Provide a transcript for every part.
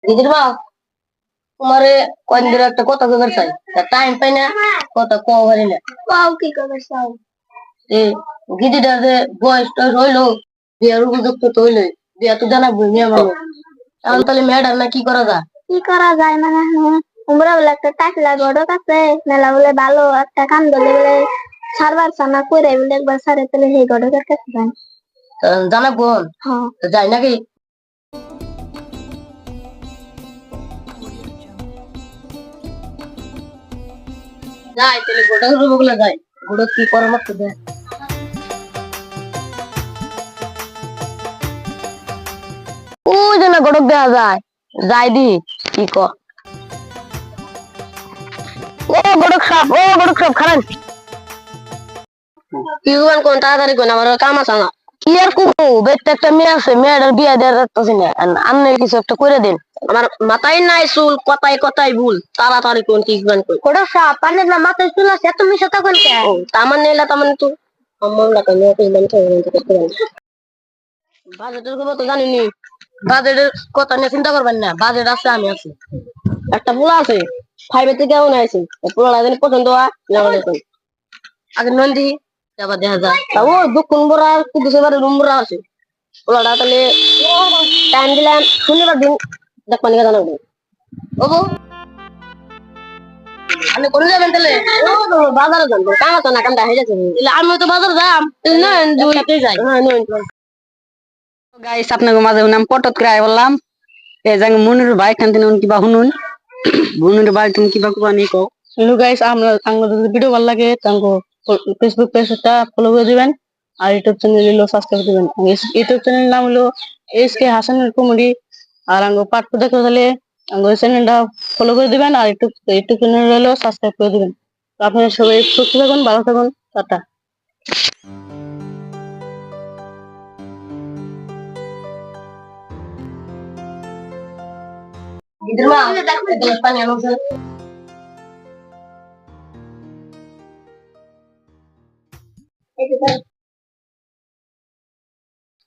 দিদির মা তোমারে কয়দিন ধরে একটা কথা কইবার চাই, টাইম পাই না, কথা কও পারি না। পাও কি করে চাও? এই গিদিটার যে বয়স টয়স হইলো, বিয়ার উপযুক্ত তো হইলো, বিয়া তো জানাবো মেয়ে মানুষ। এখন তাহলে মেয়েটার না কি করা যায়? কি করা যায় মানে উমরা বলে একটা টাকলা গড়ক আছে, মেলা বলে ভালো একটা কাম ধরে বলে সারবার সানা করে বলে একবার সারে তাহলে সেই গড়কের কাছে যায়। জানাবো হ্যাঁ যাই নাকি? যাই তাহলে গোটা বগুলা যাই, গোটা কি পরামর্শ দেয়। ওই যে না গড়ক দেওয়া যায়, যাই দি কি ক। ও গড়ক সাপ, ও গড়ক সাপ খারাপ কি হবেন কোন তাড়াতাড়ি কোন, আমার কাম আছে না। কি আর করবো, বেটটা একটা মেয়ে আছে, মেয়েটার বিয়ে দেওয়া যাচ্ছি না, আপনি কিছু একটা করে দিন। আমার মাথায় নাই চুল, কথায় কথায় ভুল, তাড়াতাড়ি কোন কি করবেন কই। গড়ক সাপ পানের না মাথায় চুল আছে, তুমি সাথে কোন কে? ও তামান নেলা তামান তো আমার লাগা নিয়ে কইবেন তো করতে পারেন। বাজেটের খবর তো জানিনি, বাজেটের কথা নিয়ে চিন্তা করবেন না, বাজেট আছে, আমি আছি। একটা পোলা আছে, 5 থেকে কেমন আছে, পোলা জানি পছন্দ হয় না আমাদের কোন। আগে নন্দী আবার দেখা যায় ও দক্ষিণ বড়া কুদুসে বাড়ি রুম বড়া আছে। পোলাটা তাহলে টাইম দিলাম শনিবার দিন দেখবেন জানাবো। ওবো আপনি কোন যাবেন তাহলে? ও তো বাজারে যান, কাম আছে না, কামটা হয়ে যাচ্ছে। আমি তো বাজারে যাম, না দুইটাই যাই। হ্যাঁ গাইস আপনাকে মাঝে নাম পটত করে বললাম এই যে মনুর ভাই কান্তিন কিবা শুনুন মনুর ভাই তুমি কিবা কুবা নি কও। হ্যালো গাইস, আমরা যদি ভিডিও ভালো লাগে তাঙ্গো ফেসবুক পেজটা ফলো করে দিবেন আর ইউটিউব চ্যানেল হলো সাবস্ক্রাইব দিবেন। ইউটিউব চ্যানেল নাম হলো এসকে হাসানের কমেডি। আর আঙ্গো পার্ট টু দেখতে হলে আঙ্গো চ্যানেলটা ফলো করে দিবেন আর ইউটিউব চ্যানেল হলো সাবস্ক্রাইব করে দিবেন। তো আপনারা সবাই সুস্থ থাকুন, ভালো থাকুন, টাটা। দিদির মা একটা পানি আনো তো।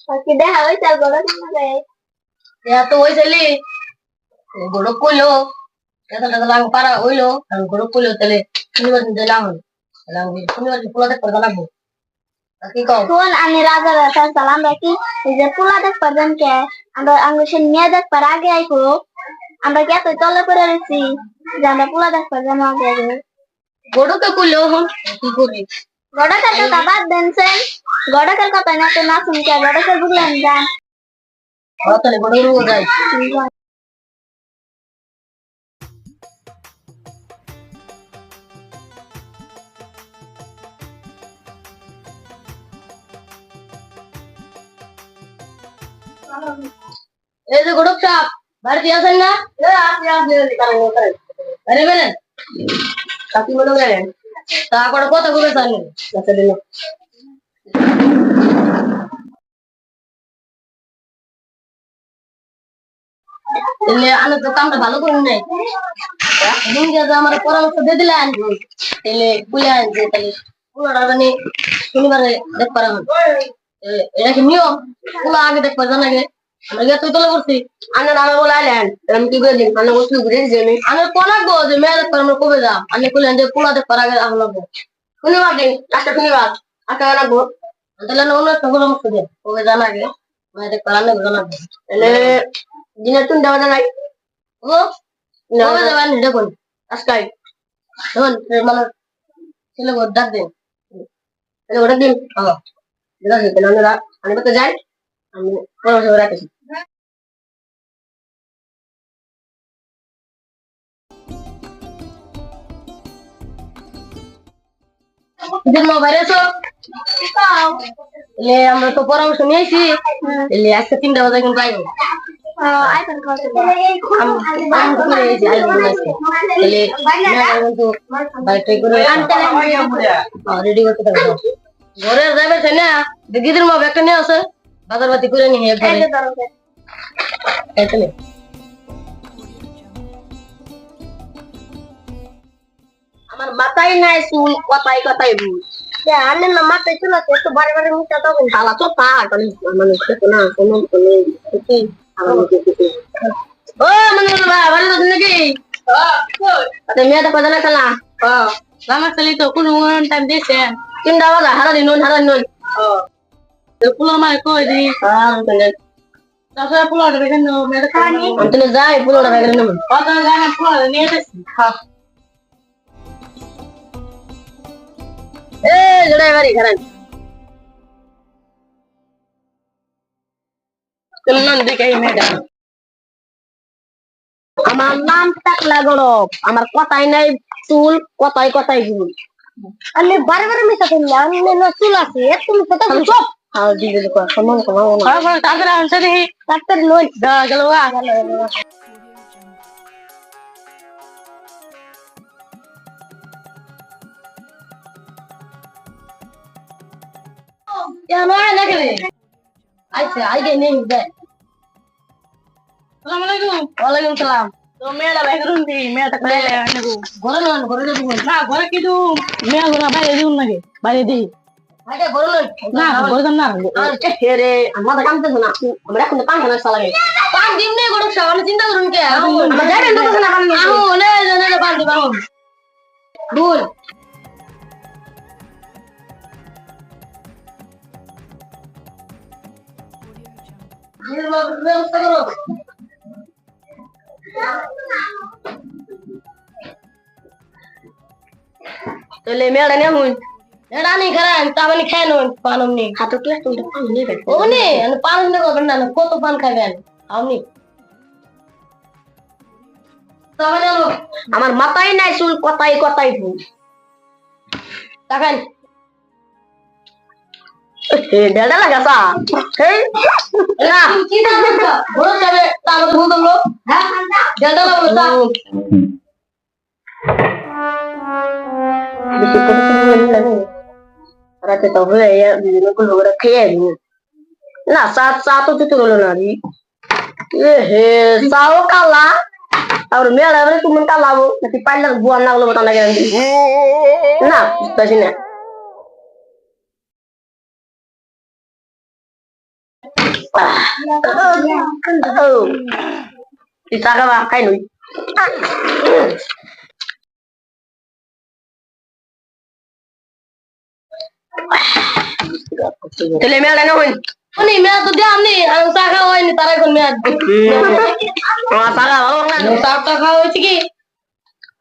বাকি দেখা হই চাল গড়ক না ইয়া তো হইছলি গড়ক কইলো এত টাকা লাগ পারা হইলো, আর গড়ক কইলো তাহলে শনিবার দিন দিলাম, তাহলে আমি শনিবার দিন পোলাতে করতে লাগবো। কি কও? কোন আমি রাজা রাজা সালাম রাখি, এই যে পোলা দেখ পারবেন কে? আমরা আঙ্গুর সে নিয়ে দেখ পার আগে আইকো, আমরা কি এত তলে করে রয়েছি যে আমরা পোলা দেখ পারবেন আগে আগে। গড়কে কইলো হন কি করি? গড়কের কথা বাদ দেনছেন, গড়কের কথা না তো না শুনকে গড়কের বুঝলেন যান। তাহলে গড়ক যাই। এই যে গড়ক সাহেব বাড়িতে আছেন না? আরে বেলেন কাকি মনে করেন তা করে কথা বলে জানেন তাহলে আমি তো কামটা ভালো করি নাই, আমার পরামর্শ দিয়ে দিলেন তাহলে বুঝে আনছে, তাহলে পুরোটা জানি শনিবারে দেখ পারা হবে। এটা কি নিয়ম? পুরো আগে দেখ পারা জানা গে আমরা গিয়ে তুই তোলা করছি আনে নামে বলে আইলেন, আমি কি করে দিন আনে বসে ঘুরে দিয়েছি আমি পড়াবো যে মেয়ে দেখ পারা আমরা কবে যাম, আপনি বললেন যে পুরা দেখ পারা আগে লাগবো শনিবার দিন, আজকে শনিবার আজকে জানাবো, তাহলে অন্য একটা পরামর্শ দেন কবে জানা গে মেয়ে দেখ পারা জানাবো। তাহলে দিনের তুমি দেওয়া জানাই ও কবে যাবেন দেখুন আজকাই দেখুন মানে ছেলে ডাক দিন, তাহলে ওটা দিন ঠিক আছে, তাহলে আমরা আমি করতে যাই, আমি পরামর্শ রাখছি। আমরা তো পরামর্শ নিয়েছি, আজকে 3টা বাজে কিন্তু আইবো। আইফোন খাওয়া রেডি করতে থাকবো ঘরে যাবে তাই না, দিদির মা একটা নিয়ে আছে বাজার বাতি করে নিয়ে আমার মাথায় নাই চুল, কথায় কথায় ভুল। আনেন না মাথায় চুল আছে একটু বারে বারে মুখটা তখন তালা তো থাক মানুষ না কোনো ও মনে ভাই বাড়ি তো নাকি আরে মেয়ে তো কথা না খেলা আমার খালি তো কোনো টাইম দিয়েছে তিনটা বাজা হারানি পুলো মাই কই দি তারপরে পুলোটা দেখেন মেয়েটা আমি যাই পুলোটা দেখেন না কত জায়গা পুলোটা নিয়ে এসেছি এ জড়াই বাড়ি খারান চলুন দেখে এই মেয়েটা আমার নাম টাকলা গরব আমার কথাই নাই চুল কথাই ভুল আমি বারে বারে মিশা করলাম চুল আছে তুমি কথা বলছো আর দিদি কো সম্মান কো তারপরে আনছে দেখি ডাক্তার লই গেল কেন লাগে রে আইছে আইগে নেই দে আসসালামু আলাইকুম ওয়ালাইকুম সালাম তো মেয়েটা বাইরুন দি মেয়েটা কইলে আনগো ঘরে দেব না ঘরে কি দু মেয়ে ঘরে বাইরে দিউন নাকি বাইরে দি আগে ঘরে না ঘরে না আর কে রে আমাদের কাম তো না আমরা এখন পান খানা সালা গে পান দিন নে গড় সামনে চিন্তা করুন কে আমরা যাবেন তো না পান আমু নে পান দিবা ভুল ব্যবস্থা করো তাহলে মেয়েটা নিয়ে হুই এটা নেই খারাপ তাহলে খেয়ে নুন পান অমনি হাতে তুলে তুলতে পান নেবেন ওমনি পান নিয়ে করবেন না কত পান খাবেন আপনি আমার মাথায় নাই চুল কথাই ভুল দেখেন ডেটা লাগাছা না কি না বড় যাবে তার ভুল হলো হ্যাঁ ডেটা লাগাছা বেশি করে লাগে রাতে তো হয়ে ya বিভিন্ন গুলো ওরা খেয়ে না সাত তো তো হলো না রে হে সাও কালা আর মেলা মানে তুমি কালাবো নাকি পাইলা বুয়া না হলো বটা লাগে না বুঝতাছি না Isa ka ba? Kay Noy. Tele me ala na hoy. Ani me to dia amni ang saka hoy ni taray kon me. Saka ho na. Saka ka hoy chi ki.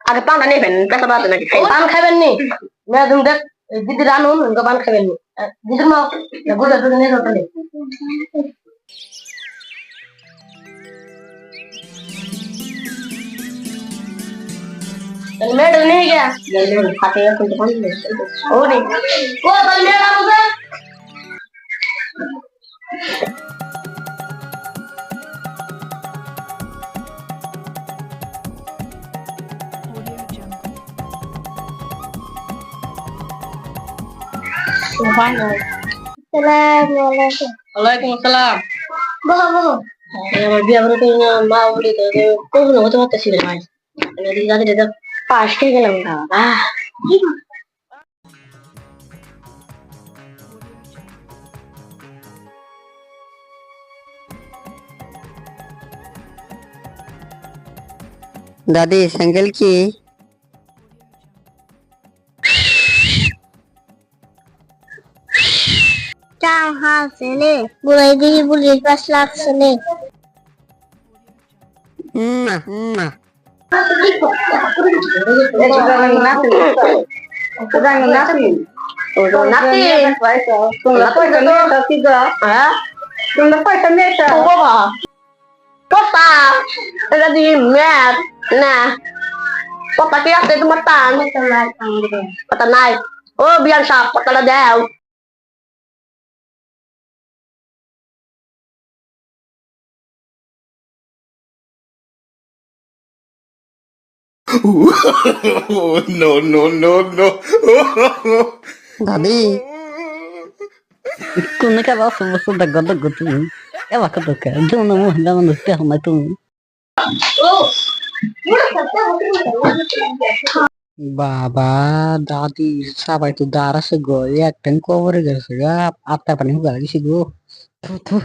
Age pan ani ben pesa ba na ki. Pan খাবেন নি? Me dum dek দিদি রানুন উনকা পান খাবেন নি? দিদি মা গুড়া তো নে রটলে। मेडल नहीं गया जल्दी खाते हैं कुछ पानी ओ नहीं वो बल मेरा मुझे Assalamualaikum assalam bolo ya dia baru punya mau gitu kok nggak tahu apa sih guys ini tadi dia pas ke gেলাম না दादी संगल की Ciao, Hasene. Mulai dari bulan pas laksane. Oh biar siapa kalau jauh no. दादी तुमने क्या बात समझ तो गद गद क्या बात तो क्या जो ना महिला मन उसके हम तुम बाबा दादी सबाई तो दारा से गो एक टंक ओवर कर सगा आता पानी हो गया किसी गो थू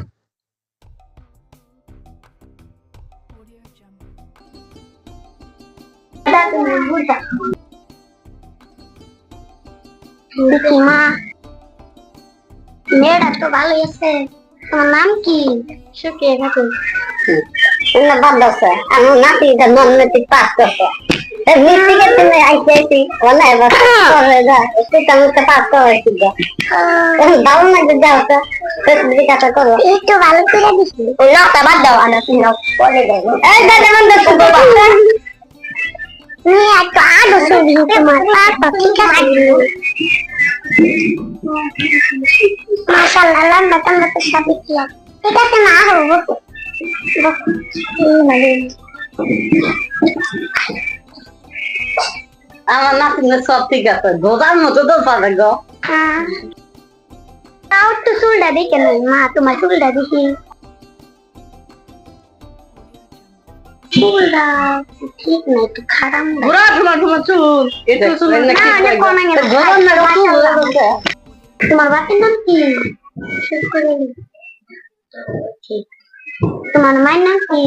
তুমি বুঝা দেখি মা মেয়েটা তো ভালোই আছে তোমার নাম কি সুখিয়া খাতুন না বাদ আছে আমি নাতিটা নন্নতিক পাস করতে মিষ্টিকে তুমি আইসি ওলা এবার করে যা একটু চামচে পাস করেছি দাও না যে যাও তো জিজ্ঞাসা করো একটু ভালো করে দিছি ওই নাটা বাদ দাও আনা তুমি পরে দেবো এই দাদা বন্ধ শুধু তুমি একটু আগে শুনি তোমার পাপা ঠিক আছে মাশাআল্লাহ লম্বা টম্বা তো সবই ঠিক আছে ঠিক আছে না হবো আমার নাতিনের সব ঠিক আছে গোদার মতো তো পাবে গো তাও একটু চুলটা দেখে নই মা তোমার চুলটা দেখি চুলটা ঠিক না একটু খারাপ না ঘোরা তোমার চুল একটু চুল না অনেক কমে গেছে তোমার বাপের নাম কি তোমার মায়ের নাম কি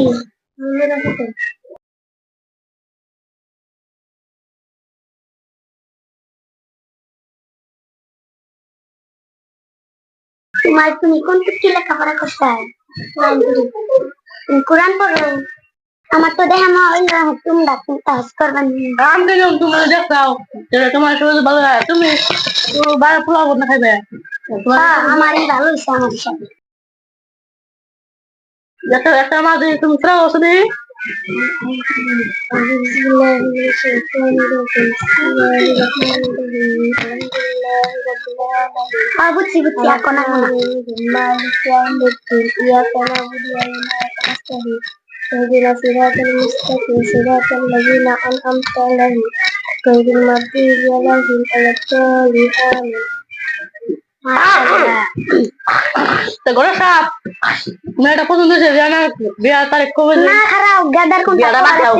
তোমার তুমি কোন কি লেখাপড়া করতে তুমি কোরআন পড়ো আমার তো দেখা মা ওই তুমি ডাক্তার কাজ করবেন আমি দেখলাম তোমার দেখাও তোমার শরীর ভালো হয় তুমি বাইরে পোলাও না খাইবে আমারই ভালো হয়েছে আমার সাথে একটা মাঝে তুমি ফ্রাও আছে নি বুঝছি বুঝছি এখন اهدنا صراط المستقيم صراط الذين أنعمت عليهم غير المغضوب عليهم ولا الضالين آمين তো ঘরে সাপ মেয়েটা পছন্দ হয়েছে জানা বিয়ার তারিখ কবে না খারাপ গাদার কোন বিয়াটা বাদ দাও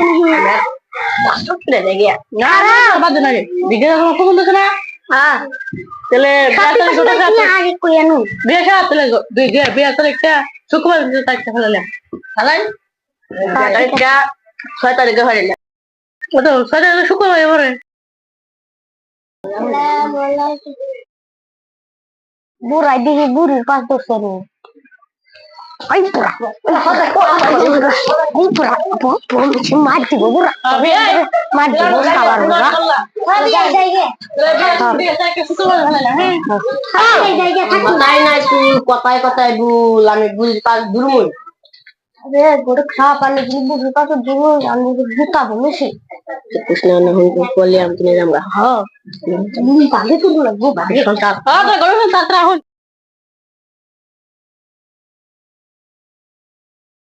কষ্ট করে দেখে না না বাদ না দিকে তোমার পছন্দ হয়েছে না হ্যাঁ তাহলে বিয়ার তারিখ কত আগে কই আনু বিয়া সাপ তাহলে বিয়ার তারিখটা শুক্রবার তারিখটা ফেলালে ফেলাই তারিখটা 6 তারিখে ফেলালে ও তো 6 তারিখে শুক্রবার এবারে বুড়াই দিকে বুড়ির পাঁচ বছর আই বুড়া মার দিব বুড়া মার দিব খাবার বুড়া নাই নাই তুই কথায় কথায় ভুল আমি বুঝি পাস দুর্মুল গোটা খাওয়া পানি দিলি বুড়ির পাঁচ দিব আমি বুকা বলেছি কৃষ্ণ না হই বলে আমি কিনে যাবো হ্যাঁ বাগে তুলবো বাগে সরকার হ্যাঁ গরম তাত্রা হন